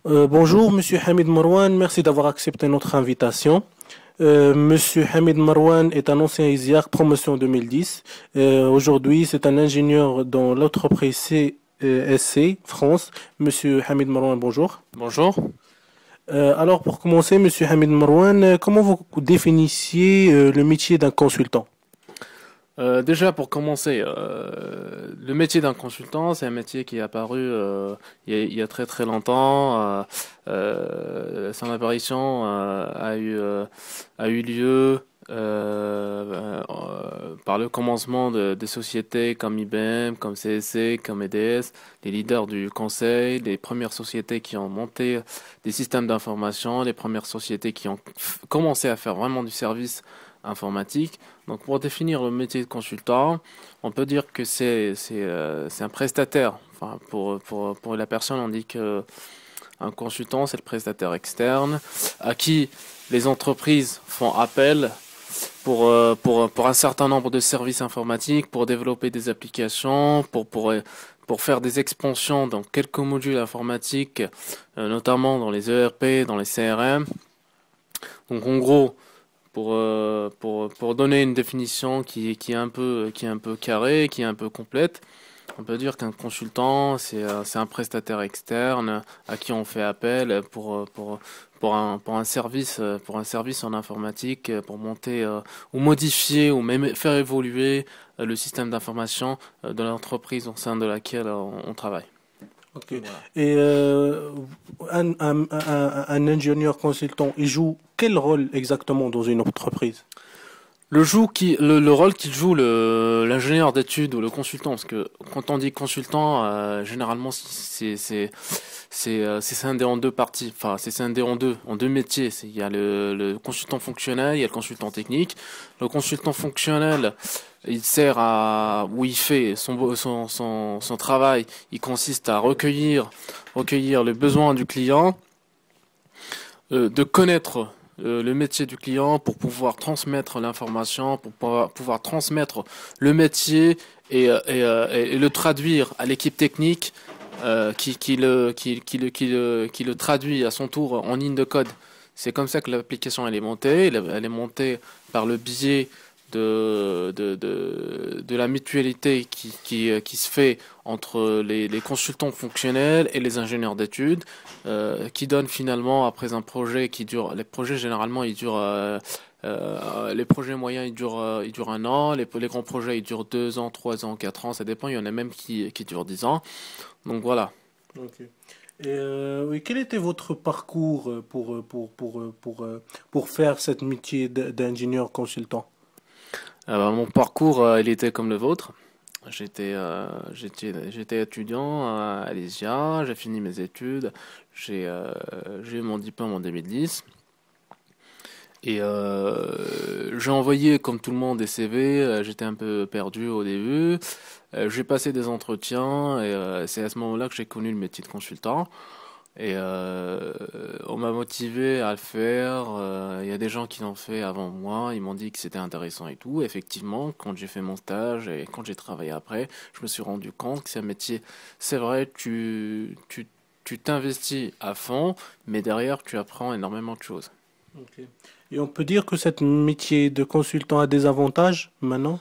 Bonjour, Monsieur Hamid Marwan, merci d'avoir accepté notre invitation. Monsieur Hamid Marwan est un ancien ISIAC, promotion 2010. Aujourd'hui, c'est un ingénieur dans l'entreprise CSC France. Monsieur Hamid Marwan, bonjour. Bonjour. Alors, pour commencer, Monsieur Hamid Marwan, comment vous définissiez le métier d'un consultant? Déjà pour commencer, le métier d'un consultant, c'est un métier qui est apparu il y a très très longtemps. Son apparition a eu lieu par le commencement des sociétés comme IBM, comme CSC, comme EDS, les leaders du conseil, les premières sociétés qui ont monté des systèmes d'information, les premières sociétés qui ont commencé à faire vraiment du service informatique. Donc pour définir le métier de consultant, on peut dire que c'est un prestataire. Enfin, pour la personne, on dit que un consultant, c'est le prestataire externe à qui les entreprises font appel pour un certain nombre de services informatiques, pour développer des applications, pour faire des expansions dans quelques modules informatiques, notamment dans les ERP, dans les CRM. Donc en gros, pour donner une définition qui est un peu carrée, qui est un peu complète, on peut dire qu'un consultant, c'est un prestataire externe à qui on fait appel pour un service en informatique, pour monter ou modifier ou même faire évoluer le système d'information de l'entreprise au sein de laquelle on travaille. Ok. Voilà. Et un ingénieur consultant, il joue quel rôle exactement dans une entreprise? Le rôle qu'il joue l'ingénieur d'études ou le consultant, parce que quand on dit consultant, généralement c'est scindé en deux parties, enfin c'est scindé en deux métiers. Il y a le consultant fonctionnel, il y a le consultant technique. Le consultant fonctionnel, il sert à où il fait son travail, il consiste à recueillir le besoin du client, de connaître le métier du client pour pouvoir transmettre l'information, pour pouvoir transmettre le métier et le traduire à l'équipe technique qui le traduit à son tour en ligne de code. C'est comme ça que l'application elle est montée. Elle est montée par le biais de la mutualité qui se fait entre les consultants fonctionnels et les ingénieurs d'études, qui donne finalement, après un projet qui dure, les projets généralement ils durent, les projets moyens ils durent un an, les grands projets ils durent 2 ans, 3 ans, 4 ans, ça dépend, il y en a même qui durent 10 ans. Donc voilà. Ok. Et oui, quel était votre parcours pour faire cette métier d'ingénieur consultant? Mon parcours, il était comme le vôtre. J'étais étudiant à l'ISIA, j'ai fini mes études, j'ai eu mon diplôme en 2010 et j'ai envoyé comme tout le monde des CV. J'étais un peu perdu au début. J'ai passé des entretiens et c'est à ce moment-là que j'ai connu le métier de consultant. Et on m'a motivé à le faire. Il y a des gens qui l'ont fait avant moi. Ils m'ont dit que c'était intéressant et tout. Effectivement, quand j'ai fait mon stage et quand j'ai travaillé après, je me suis rendu compte que c'est un métier. C'est vrai, tu t'investis à fond, mais derrière, tu apprends énormément de choses. Ok. Et on peut dire que cette métier de consultant a des avantages maintenant?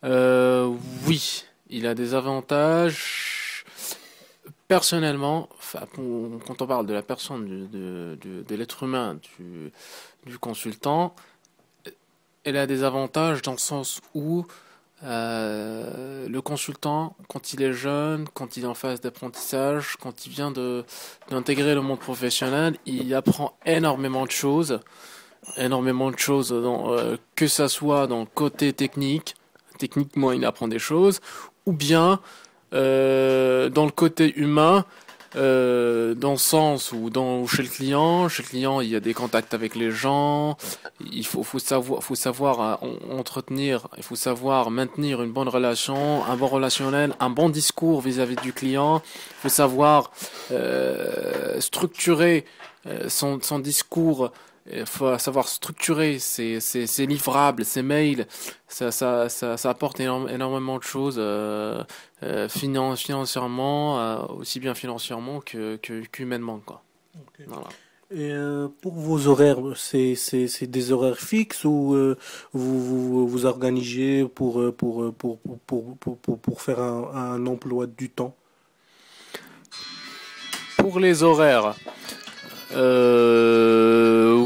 Euh, oui, il a des avantages. Personnellement, enfin, quand on parle de la personne, de l'être humain, du consultant, elle a des avantages dans le sens où le consultant, quand il est jeune, quand il est en phase d'apprentissage, quand il vient d'intégrer le monde professionnel, il apprend énormément de choses que ça soit dans le côté technique, techniquement il apprend des choses, ou bien dans le côté humain, dans le sens où chez le client, il y a des contacts avec les gens, faut savoir entretenir, il faut savoir maintenir une bonne relation, un bon relationnel, un bon discours vis-à-vis du client, il faut savoir structurer son discours Il faut savoir structurer ses livrables, ses mails. Ça apporte énormément de choses financièrement, aussi bien financièrement qu'humainement, quoi. Ok. Voilà. Et pour vos horaires, c'est des horaires fixes ou vous organisez pour faire un emploi du temps? Pour les horaires,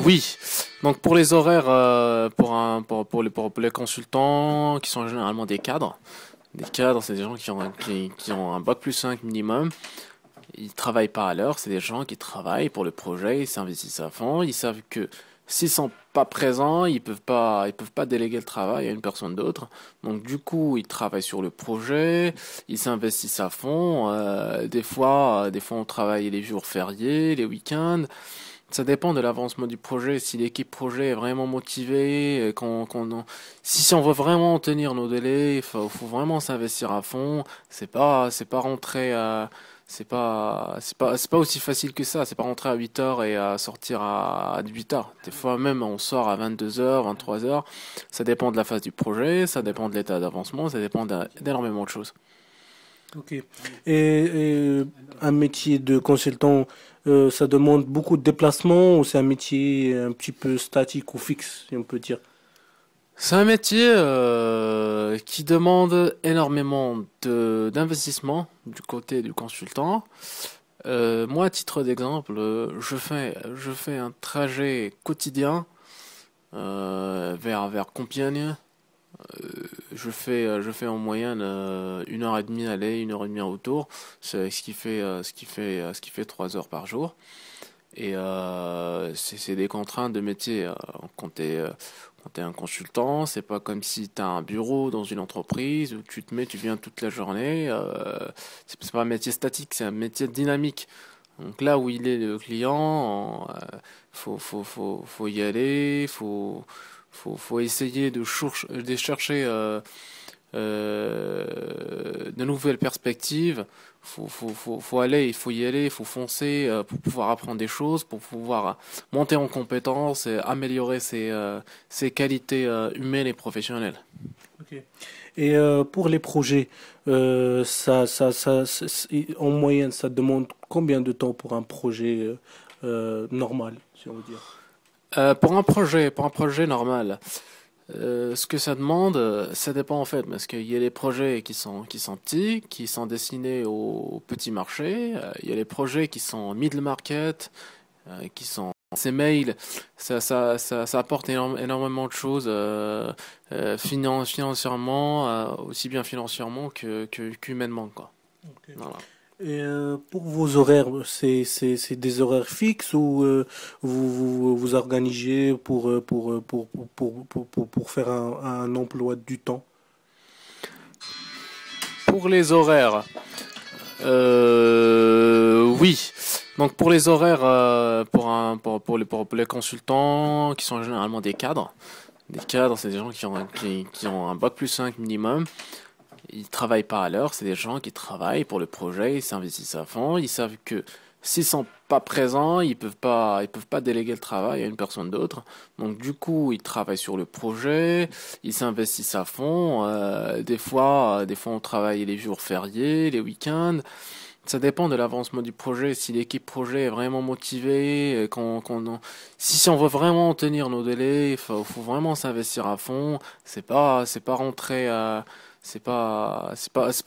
oui. Donc pour les horaires, pour les consultants qui sont généralement des cadres. Des cadres, c'est des gens qui ont un bac plus 5 minimum. Ils travaillent pas à l'heure, c'est des gens qui travaillent pour le projet, ils s'investissent à fond, ils savent que s'ils sont pas présents, ils peuvent pas déléguer le travail à une personne d'autre. Donc du coup, ils travaillent sur le projet, ils s'investissent à fond. Des fois, on travaille les jours fériés, les week-ends. Ça dépend de l'avancement du projet. Si l'équipe projet est vraiment motivée, si on veut vraiment tenir nos délais, faut vraiment s'investir à fond. C'est pas rentrer c'est pas aussi facile que ça. C'est pas rentrer à 8 heures et sortir à 18 heures. Des fois même, on sort à 22 heures, 23 heures. Ça dépend de la phase du projet, ça dépend de l'état d'avancement, ça dépend d'énormément de choses. Ok. Et un métier de consultant, ça demande beaucoup de déplacements ou c'est un métier un petit peu statique ou fixe, si on peut dire? C'est un métier qui demande énormément d'investissement du côté du consultant. Moi, à titre d'exemple, je fais un trajet quotidien vers Compiègne. Je fais en moyenne 1 heure et demie aller, 1 heure et demie retour. C'est ce qui fait 3 heures par jour. Et c'est des contraintes de métier. Quand t'es un consultant, c'est pas comme si t'as un bureau dans une entreprise où tu viens toute la journée. C'est pas un métier statique, c'est un métier dynamique. Donc là où il est le client, faut y aller, faut essayer de chercher de nouvelles perspectives. Il faut y aller, il faut foncer pour pouvoir apprendre des choses, pour pouvoir monter en compétences et améliorer ses qualités humaines et professionnelles. Ok. Et pour les projets, en moyenne, ça demande combien de temps pour un projet normal, si on veut dire? Pour un projet normal, ce que ça demande, ça dépend en fait, parce qu'il y a les projets qui sont petits, qui sont destinés au petit marché. Il y a les projets qui sont middle market, qui sont ces mails, ça apporte énormément de choses financièrement, aussi bien financièrement qu'humainement, quoi. Ok. Voilà. Et pour vos horaires, c'est des horaires fixes ou vous organisez pour faire un emploi du temps? Pour les horaires, oui. Donc pour les horaires, pour les consultants qui sont généralement des cadres. Des cadres, c'est des gens qui ont un bac plus 5 minimum. Ils travaillent pas à l'heure, c'est des gens qui travaillent pour le projet, ils s'investissent à fond, ils savent que s'ils sont pas présents, ils peuvent pas déléguer le travail à une personne d'autre. Donc du coup, ils travaillent sur le projet, ils s'investissent à fond. Des fois, on travaille les jours fériés, les week-ends. Ça dépend de l'avancement du projet. Si l'équipe projet est vraiment motivée, si on veut vraiment tenir nos délais, faut vraiment s'investir à fond. C'est pas rentrer c'est pas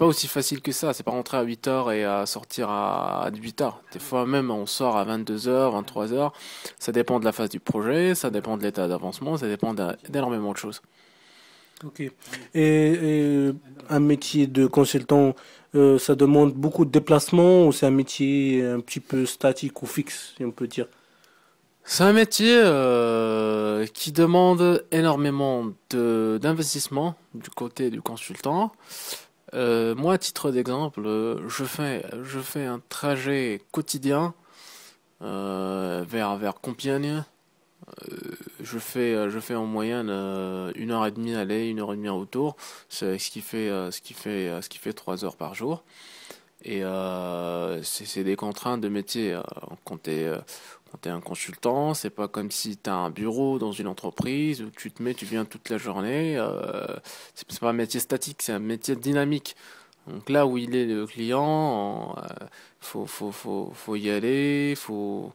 aussi facile que ça. C'est pas rentrer à 8 heures et sortir à 18 heures. Des fois même, on sort à 22 heures, 23 heures. Ça dépend de la phase du projet, ça dépend de l'état d'avancement, ça dépend d'énormément de choses. Ok. Et un métier de consultant, ça demande beaucoup de déplacements ou c'est un métier un petit peu statique ou fixe, si on peut dire? C'est un métier qui demande énormément d'investissement du côté du consultant. Moi, à titre d'exemple, je fais un trajet quotidien vers Compiègne. Je fais en moyenne 1 heure et demie aller, 1 heure et demie retour. C'est ce qui fait 3 heures par jour. Et c'est des contraintes de métier. Quand tu es un consultant, c'est pas comme si tu as un bureau dans une entreprise où tu viens toute la journée. C'est pas un métier statique, c'est un métier dynamique. Donc là où il est le client, faut y aller, faut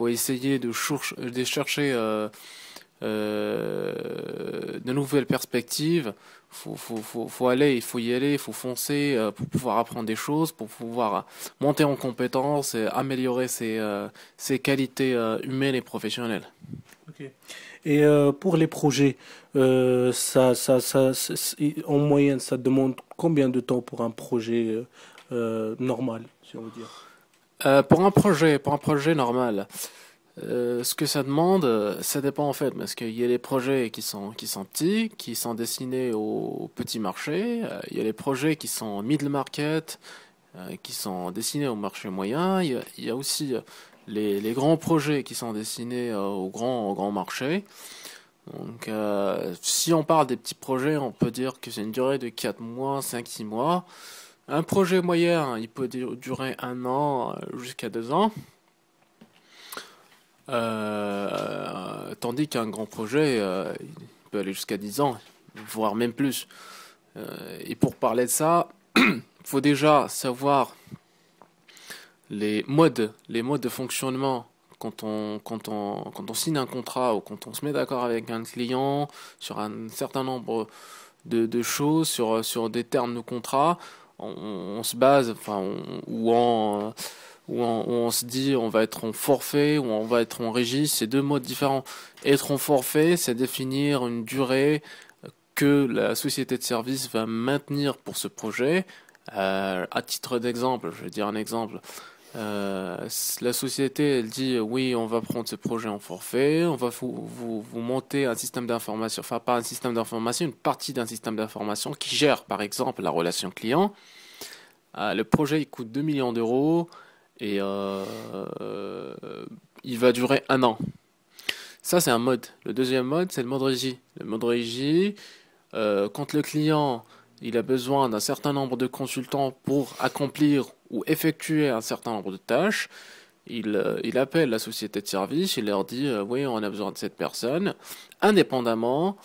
essayer de chercher de nouvelles perspectives. Il faut y aller, il faut foncer pour pouvoir apprendre des choses, pour pouvoir monter en compétences et améliorer ses qualités humaines et professionnelles. Ok. Et pour les projets, en moyenne, ça demande combien de temps pour un projet normal, si on veut dire? Pour un projet normal, ce que ça demande, ça dépend en fait, parce qu'il y a les projets qui sont petits, qui sont destinés au petit marché. Il y a les projets qui sont middle market, qui sont destinés au marché moyen. Il y a aussi les grands projets qui sont destinés au grand marché. Donc, si on parle des petits projets, on peut dire que c'est une durée de 4 mois, 5 6 mois. Un projet moyen, il peut durer 1 an jusqu'à 2 ans. Tandis qu'un grand projet, il peut aller jusqu'à 10 ans, voire même plus. Et pour parler de ça, il faut déjà savoir les modes de fonctionnement quand on signe un contrat ou quand on se met d'accord avec un client sur un certain nombre de choses, sur des termes de contrat. On se base, où on se dit on va être en forfait ou on va être en régie, c'est deux modes différents. Être en forfait, c'est définir une durée que la société de service va maintenir pour ce projet. À titre d'exemple, je vais dire un exemple. La société, elle dit oui, on va prendre ce projet en forfait, on va vous monter un système d'information, enfin pas un système d'information, une partie d'un système d'information qui gère par exemple la relation client. Le projet il coûte 2 millions d'euros et il va durer 1 an. Ça c'est un mode. Le deuxième mode c'est le mode régie. Le mode régie, quand le client il a besoin d'un certain nombre de consultants pour accomplir ou effectuer un certain nombre de tâches, il appelle la société de service, il leur dit oui, on a besoin de cette personne, indépendamment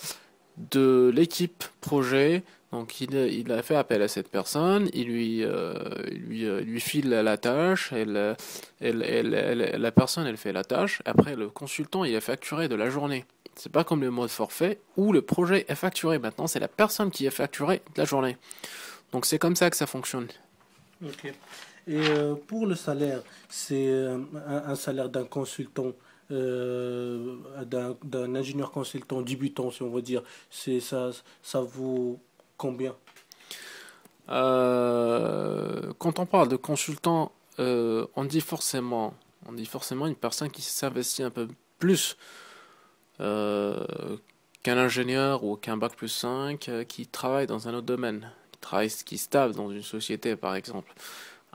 de l'équipe projet. Donc il a fait appel à cette personne, il lui file la tâche, la personne elle fait la tâche, après le consultant il est facturé de la journée. C'est pas comme le mode forfait où le projet est facturé. Maintenant, c'est la personne qui est facturée de la journée. Donc c'est comme ça que ça fonctionne. Ok. Et pour le salaire, c'est un salaire d'un consultant, d'un ingénieur consultant débutant, si on veut dire. Ça vaut combien? Quand on parle de consultant, on dit forcément une personne qui s'investit un peu plus euh, qu'un ingénieur ou qu'un bac plus 5 qui travaille dans un autre domaine, qui est stable dans une société par exemple.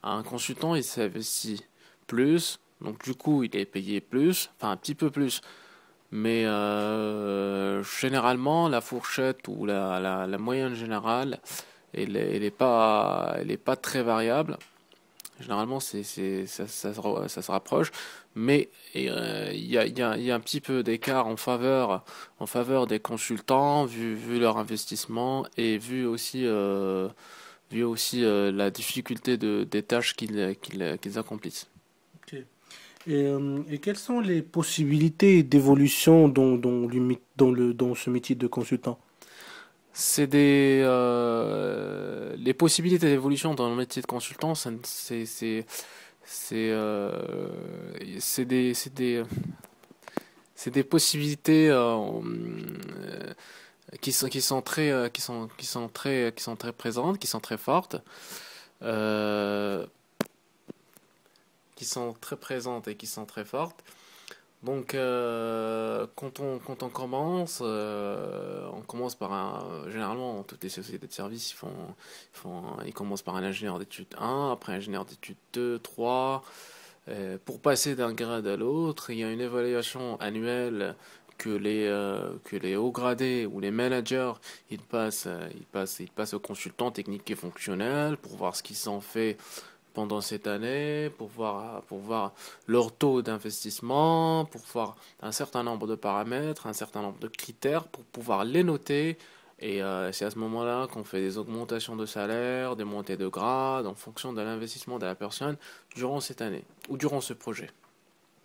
Un consultant, il s'investit plus, donc du coup, il est payé plus, enfin un petit peu plus. Mais généralement, la fourchette ou la moyenne générale, elle est pas très variable. Généralement, ça se rapproche, mais il y a un petit peu d'écart en faveur des consultants, vu leur investissement et vu aussi la difficulté des tâches qu'ils accomplissent. Ok. Et quelles sont les possibilités d'évolution dans ce métier de consultant? Les possibilités d'évolution dans le métier de consultant, c'est, euh, c'est des possibilités qui sont très présentes, qui sont très fortes, euh, qui sont très présentes et qui sont très fortes. Donc, quand on commence par généralement, toutes les sociétés de services, ils commencent par un ingénieur d'études 1, après un ingénieur d'études 2, 3. Pour passer d'un grade à l'autre, il y a une évaluation annuelle que les hauts gradés ou les managers, ils passent aux consultants techniques et fonctionnels pour voir ce qu'ils ont fait pendant cette année pour voir leur taux d'investissement, pour voir un certain nombre de paramètres, un certain nombre de critères pour pouvoir les noter. Et c'est à ce moment-là qu'on fait des augmentations de salaire, des montées de grade en fonction de l'investissement de la personne durant cette année ou durant ce projet.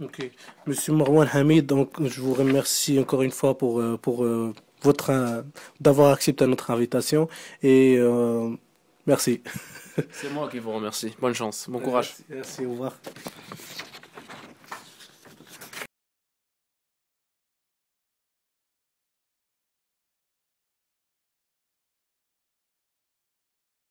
Ok. Monsieur Marwan Hamid, donc je vous remercie encore une fois pour votre d'avoir accepté notre invitation et merci. C'est moi qui vous remercie. Bonne chance, bon courage. Merci, au revoir.